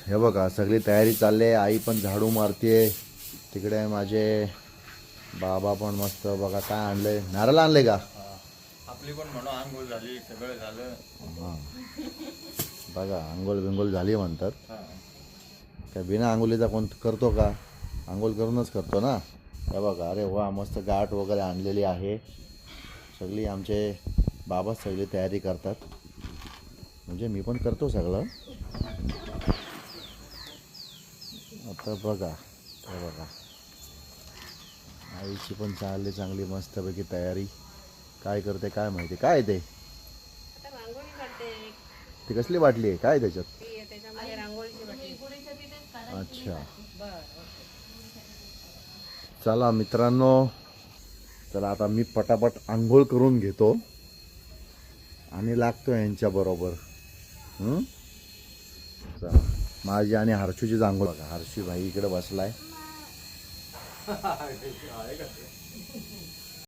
हे बघा सगळी तयारी चालली आहे. आई पण झाडू मारतीये. तिकडे माझे बाबा पण मस्त बघा काय आणले. नारळ आणले का? आपली पण म्हणून आंघोळ झाली, सगळं झालं. हां बघा आंघोळ बिंघोळ झाली म्हणतात. हा. काय बिना आंघोळीचा कोण करतो का? आंघोळ करूनच करतो ना. हे बघा अरे वा मस्त गाठ वगैरे आणलेली आहे. सगळी आमचे बाबा सगळी तयारी करतात. म्हणजे मी पण करतो सगळं. आता बघा हे बघा आईची पण चालली चांगली मस्तपैकी तयारी. काय करते काय माहिती. काय ते रांगोळी काढते. ती कसली बाटली आहे काय त्याच्यात? त्याच्यामध्ये रांगोळीची बाटली. अच्छा चला मित्रांनो, चला आता मी पटापट आंघोळ करून घेतो आणि लागतो यांच्या बरोबर. चला माझी आणि हर्षूचीच आंघोळ. बघा हर्षू भाई इकडे बसलाय.